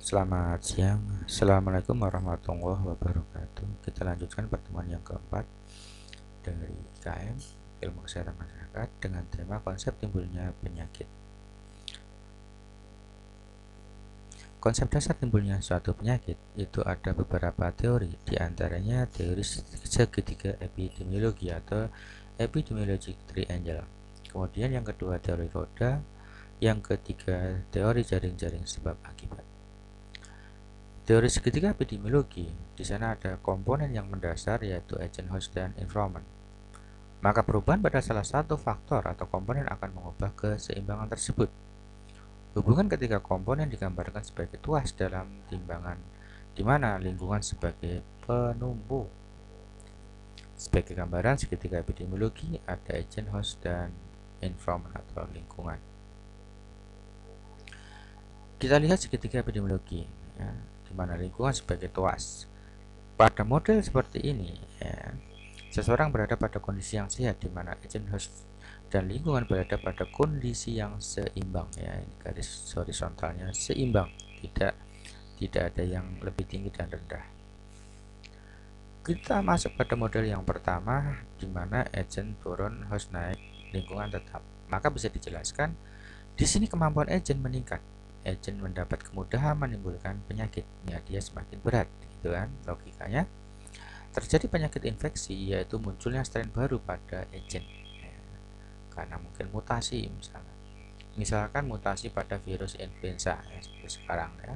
Selamat siang, Assalamualaikum warahmatullahi wabarakatuh. Kita lanjutkan pertemuan yang keempat dari IKM Ilmu Kesehatan Masyarakat dengan tema konsep timbulnya penyakit. Konsep dasar timbulnya suatu penyakit itu ada beberapa teori, diantaranya teori segitiga epidemiologi atau epidemiologic triangle. Kemudian yang kedua teori roda, yang ketiga teori jaring-jaring sebab akibat. Teori segitiga epidemiologi, di sana ada komponen yang mendasar yaitu agent, host, dan informant. Maka perubahan pada salah satu faktor atau komponen akan mengubah keseimbangan tersebut. Hubungan ketiga komponen digambarkan sebagai tuas dalam timbangan, di mana lingkungan sebagai penumpu. Sebagai gambaran segitiga epidemiologi ada agent, host, dan informant atau lingkungan. Kita lihat segitiga epidemiologi, ya, di mana lingkungan sebagai tuas. Pada model seperti ini, ya, seseorang berada pada kondisi yang sehat, di mana agent, host, dan lingkungan berada pada kondisi yang seimbang. Ya, ini garis horizontalnya seimbang, tidak ada yang lebih tinggi dan rendah. Kita masuk pada model yang pertama, di mana agent turun, host naik, lingkungan tetap. Maka bisa dijelaskan di sini kemampuan agent meningkat. Agent mendapat kemudahan menimbulkan penyakit, ya dia semakin berat, gitu kan logikanya. Terjadi penyakit infeksi, yaitu munculnya strain baru pada agent, ya, karena mungkin mutasi misalkan mutasi pada virus influenza, ya, seperti sekarang, ya.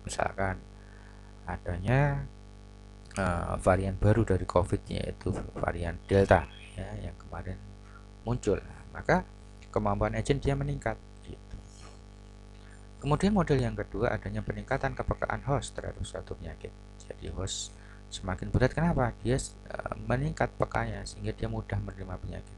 Misalkan adanya varian baru dari COVID, yaitu varian Delta, ya, yang kemarin muncul. Maka kemampuan agent dia meningkat, gitu. Kemudian model yang kedua, adanya peningkatan kepekaan host terhadap suatu penyakit. Jadi host semakin berat, kenapa? Dia meningkat pekanya sehingga dia mudah menerima penyakit.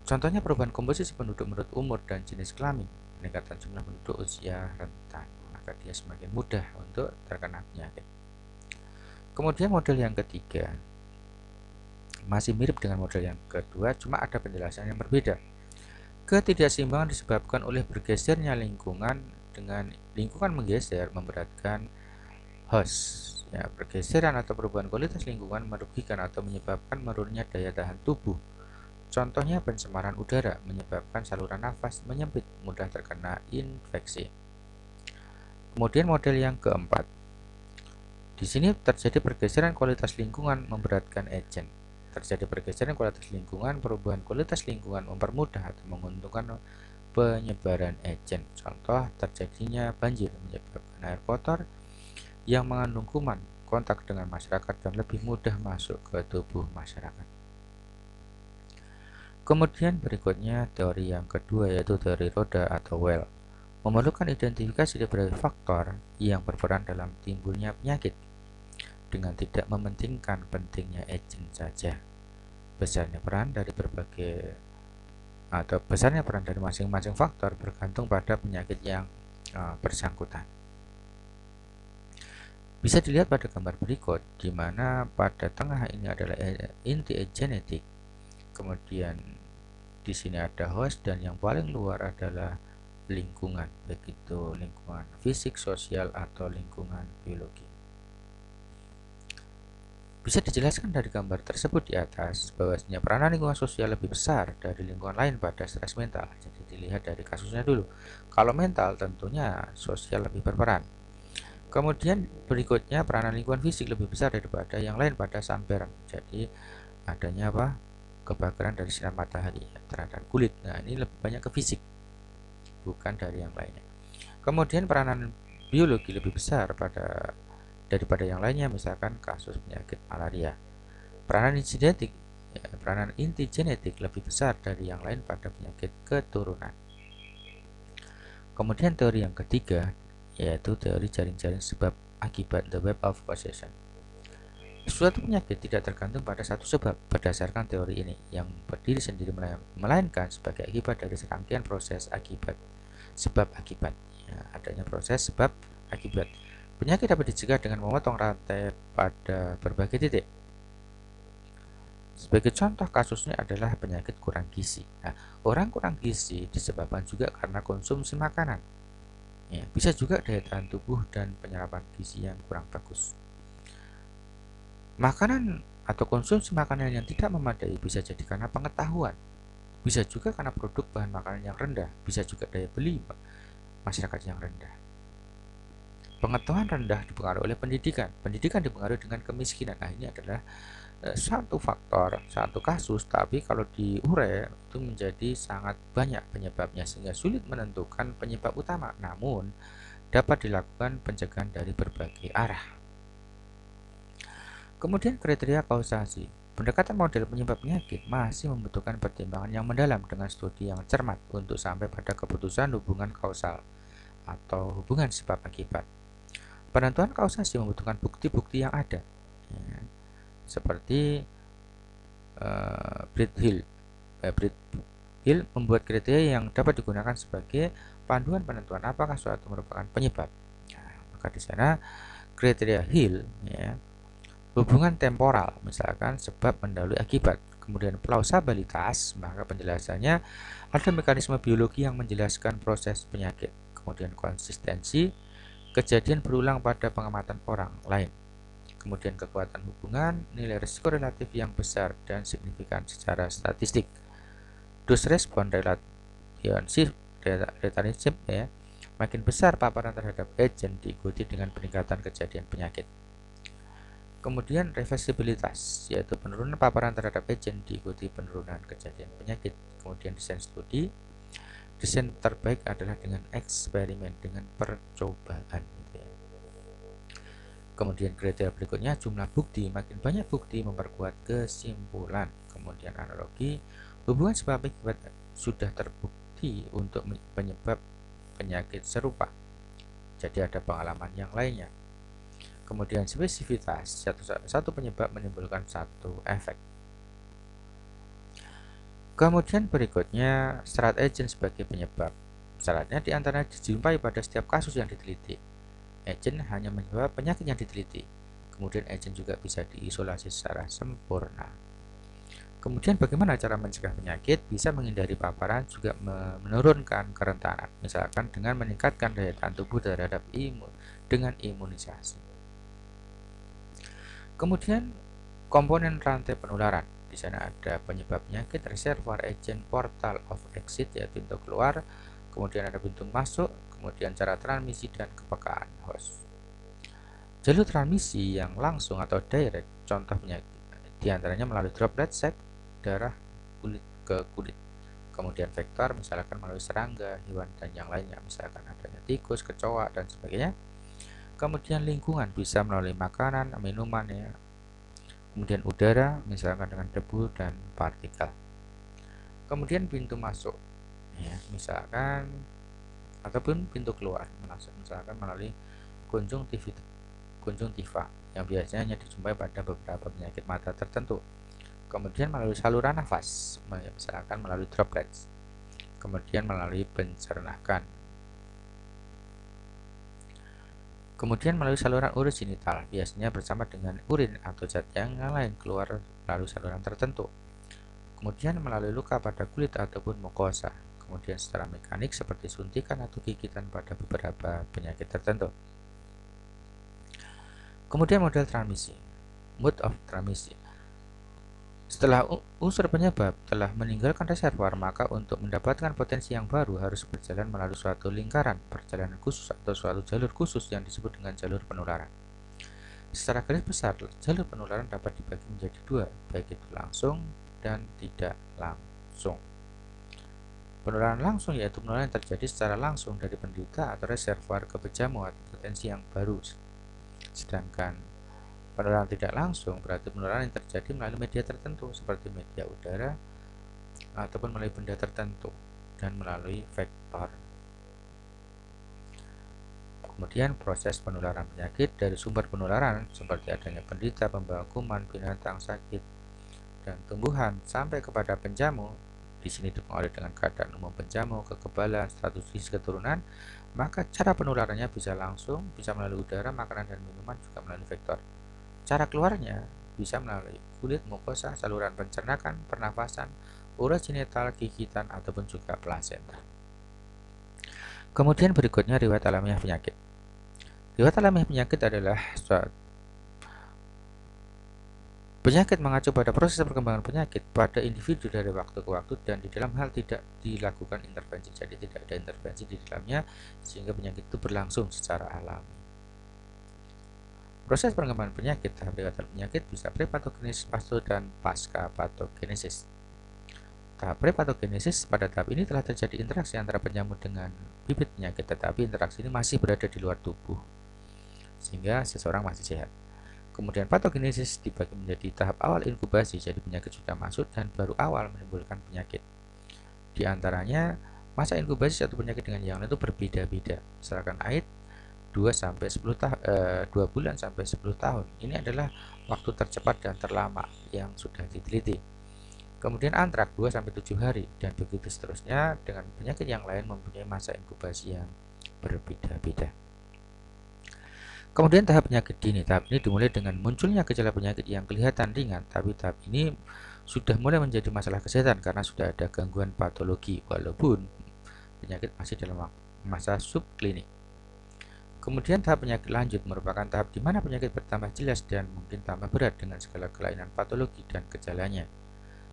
Contohnya perubahan komposisi penduduk menurut umur dan jenis kelamin, peningkatan jumlah penduduk usia rentan, maka dia semakin mudah untuk terkena penyakit. Kemudian model yang ketiga masih mirip dengan model yang kedua, cuma ada penjelasan yang berbeda. Ketidakseimbangan disebabkan oleh bergesernya lingkungan, dengan lingkungan menggeser memberatkan host. Ya, pergeseran atau perubahan kualitas lingkungan merugikan atau menyebabkan menurunnya daya tahan tubuh. Contohnya pencemaran udara menyebabkan saluran nafas menyempit, mudah terkena infeksi. Kemudian model yang keempat, di sini terjadi pergeseran kualitas lingkungan memberatkan agent. Terjadi pergeseran kualitas lingkungan, perubahan kualitas lingkungan mempermudah atau menguntungkan penyebaran agent. Contoh terjadinya banjir menyebabkan air kotor yang mengandung kuman kontak dengan masyarakat dan lebih mudah masuk ke tubuh masyarakat. Kemudian berikutnya teori yang kedua, yaitu teori roda atau well, memerlukan identifikasi beberapa faktor yang berperan dalam timbulnya penyakit dengan tidak mementingkan pentingnya agent saja. Besarnya peran dari masing-masing faktor bergantung pada penyakit yang bersangkutan. Bisa dilihat pada gambar berikut, di mana pada tengah ini adalah inti genetik, kemudian di sini ada host, dan yang paling luar adalah lingkungan, begitu lingkungan fisik, sosial, atau lingkungan biologi. Bisa dijelaskan dari gambar tersebut di atas bahwasanya peranan lingkungan sosial lebih besar dari lingkungan lain pada stres mental. Jadi dilihat dari kasusnya dulu. Kalau mental tentunya sosial lebih berperan. Kemudian berikutnya peranan lingkungan fisik lebih besar daripada yang lain pada sunburn. Jadi adanya apa? Kebakaran dari sinar matahari terhadap kulit. Nah, ini lebih banyak ke fisik, bukan dari yang lainnya. Kemudian peranan biologi lebih besar daripada yang lainnya, misalkan kasus penyakit malaria. Peranan inti genetik lebih besar dari yang lain pada penyakit keturunan. Kemudian teori yang ketiga, yaitu teori jaring-jaring sebab akibat, the web of causation. Suatu penyakit tidak tergantung pada satu sebab berdasarkan teori ini yang berdiri sendiri, melainkan sebagai akibat dari serangkaian proses akibat, sebab akibat. Ya, adanya proses sebab akibat. Penyakit dapat dicegah dengan memotong rantai pada berbagai titik. Sebagai contoh kasusnya adalah penyakit kurang gizi. Nah, orang kurang gizi disebabkan juga karena konsumsi makanan. Ya, bisa juga daya tahan tubuh dan penyerapan gizi yang kurang bagus. Makanan atau konsumsi makanan yang tidak memadai bisa jadi karena pengetahuan, bisa juga karena produk bahan makanan yang rendah, bisa juga daya beli masyarakat yang rendah. Pengetahuan rendah dipengaruhi oleh pendidikan. Pendidikan dipengaruhi dengan kemiskinan. Nah, ini adalah satu faktor, satu kasus, tapi kalau diurai itu menjadi sangat banyak penyebabnya sehingga sulit menentukan penyebab utama. Namun, dapat dilakukan pencegahan dari berbagai arah. Kemudian kriteria kausasi. Pendekatan model penyebab penyakit masih membutuhkan pertimbangan yang mendalam dengan studi yang cermat untuk sampai pada keputusan hubungan kausal atau hubungan sebab akibat. Penentuan kausasi membutuhkan bukti-bukti yang ada, ya, seperti Britt Hill membuat kriteria yang dapat digunakan sebagai panduan penentuan apakah suatu merupakan penyebab. Nah, maka di sana kriteria Hill, ya, hubungan temporal, misalkan sebab mendahului akibat. Kemudian plausibilitas, maka penjelasannya ada mekanisme biologi yang menjelaskan proses penyakit. Kemudian konsistensi, kejadian berulang pada pengamatan orang lain. Kemudian kekuatan hubungan, nilai risiko relatif yang besar dan signifikan secara statistik. Dose respon relationship, ya, makin besar paparan terhadap agent diikuti dengan peningkatan kejadian penyakit. Kemudian reversibilitas, yaitu penurunan paparan terhadap agent diikuti penurunan kejadian penyakit. Kemudian desain studi, desain terbaik adalah dengan eksperimen, dengan percobaan. Kemudian kriteria berikutnya jumlah bukti, makin banyak bukti memperkuat kesimpulan. Kemudian analogi, hubungan sebab akibat sudah terbukti untuk penyebab penyakit serupa, jadi ada pengalaman yang lainnya. Kemudian spesifitas, satu penyebab menimbulkan satu efek. Kemudian berikutnya syarat agent sebagai penyebab. Syaratnya diantaranya dijumpai pada setiap kasus yang diteliti. Agent hanya menyebabkan penyakit yang diteliti. Kemudian agent juga bisa diisolasi secara sempurna. Kemudian bagaimana cara mencegah penyakit? Bisa menghindari paparan, juga menurunkan kerentanan, misalkan dengan meningkatkan daya tahan tubuh terhadap dengan imunisasi. Kemudian komponen rantai penularan. Di sana ada penyebab penyakit, reservoir agent, portal of exit, ya pintu keluar, kemudian ada pintu masuk, kemudian cara transmisi dan kepekaan host. Jalur transmisi yang langsung atau direct, contoh penyakit diantaranya melalui droplet seks, darah, kulit ke kulit. Kemudian vektor misalkan melalui serangga, hewan dan yang lainnya, misalkan adanya tikus, kecoa dan sebagainya. Kemudian lingkungan bisa melalui makanan, minuman, ya. Kemudian udara misalkan dengan debu dan partikel. Kemudian pintu masuk, ya, misalkan ataupun pintu keluar, misalkan melalui konjungtiva yang biasanya dijumpai pada beberapa penyakit mata tertentu. Kemudian melalui saluran nafas, misalkan melalui droplets. Kemudian melalui pencernaan. Kemudian melalui saluran urogenital, biasanya bersama dengan urin atau zat yang lain keluar melalui saluran tertentu. Kemudian melalui luka pada kulit ataupun mukosa. Kemudian secara mekanik seperti suntikan atau gigitan pada beberapa penyakit tertentu. Kemudian model transmisi, mode of transmission. Setelah unsur penyebab telah meninggalkan reservoir, maka untuk mendapatkan potensi yang baru harus berjalan melalui suatu lingkaran perjalanan khusus atau suatu jalur khusus yang disebut dengan jalur penularan. Secara garis besar, jalur penularan dapat dibagi menjadi dua, baik itu langsung dan tidak langsung. Penularan langsung yaitu penularan yang terjadi secara langsung dari penderita atau reservoir ke pejamu atau potensi yang baru. Sedangkan penularan tidak langsung berarti penularan yang terjadi melalui media tertentu seperti media udara ataupun melalui benda tertentu dan melalui vektor. Kemudian proses penularan penyakit dari sumber penularan seperti adanya penderita, pembawa kuman, binatang sakit, dan tumbuhan sampai kepada penjamu. Di sini dipengaruhi dengan keadaan umum penjamu, kekebalan, status fisik keturunan. Maka cara penularannya bisa langsung, bisa melalui udara, makanan dan minuman, juga melalui vektor. Cara keluarnya bisa melalui kulit, mukosa, saluran pencernaan, pernafasan, urogenital, gigitan, ataupun juga plasenta. Kemudian berikutnya riwayat alamiah penyakit. Riwayat alamiah penyakit adalah penyakit mengacu pada proses perkembangan penyakit pada individu dari waktu ke waktu dan di dalam hal tidak dilakukan intervensi. Jadi tidak ada intervensi di dalamnya sehingga penyakit itu berlangsung secara alami. Proses perkembangan penyakit, tahap riwayat penyakit bisa prepatogenesis, pasto, dan pasca patogenesis. Tahap prepatogenesis, pada tahap ini telah terjadi interaksi antara penyambut dengan bibit penyakit, tetapi interaksi ini masih berada di luar tubuh, sehingga seseorang masih sehat. Kemudian patogenesis dibagi menjadi tahap awal inkubasi, jadi penyakit sudah masuk dan baru awal menimbulkan penyakit. Di antaranya, masa inkubasi satu penyakit dengan yang lain itu berbeda-beda. Misalkan AIDS 2 bulan sampai 10 tahun. Ini adalah waktu tercepat dan terlama yang sudah diteliti. Kemudian antrak 2 sampai 7 hari dan begitu seterusnya dengan penyakit yang lain mempunyai masa inkubasi yang berbeda-beda. Kemudian tahap penyakit dini. Tahap ini dimulai dengan munculnya gejala penyakit yang kelihatan ringan, tapi tahap ini sudah mulai menjadi masalah kesehatan karena sudah ada gangguan patologi walaupun penyakit masih dalam masa subklinik. Kemudian tahap penyakit lanjut merupakan tahap di mana penyakit bertambah jelas dan mungkin tambah berat dengan segala kelainan patologi dan gejalanya.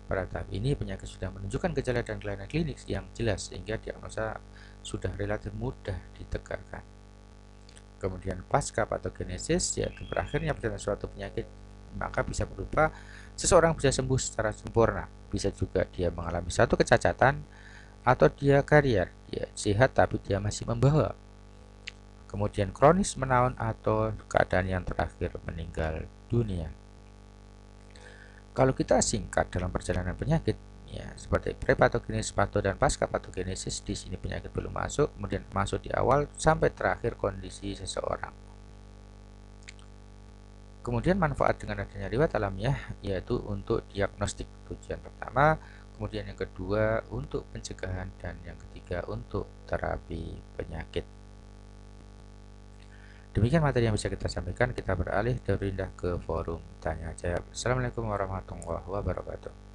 Pada tahap ini penyakit sudah menunjukkan gejala dan kelainan klinis yang jelas sehingga diagnosa sudah relatif mudah ditegakkan. Kemudian pasca patogenesis, yaitu berakhirnya pada suatu penyakit, maka bisa berupa seseorang bisa sembuh secara sempurna, bisa juga dia mengalami satu kecacatan, atau dia karier, dia sehat tapi dia masih membawa. Kemudian kronis menaun atau keadaan yang terakhir meninggal dunia. Kalau kita singkat dalam perjalanan penyakit, ya seperti prepatogenesis, pato, dan pasca patogenesis, di sini penyakit belum masuk, kemudian masuk di awal sampai terakhir kondisi seseorang. Kemudian manfaat dengan adanya riwayat alamiah yaitu untuk diagnostik tujuan pertama, kemudian yang kedua untuk pencegahan, dan yang ketiga untuk terapi penyakit. Demikian materi yang bisa kita sampaikan. Kita beralih dari ke forum tanya jawab. Assalamualaikum warahmatullahi wabarakatuh.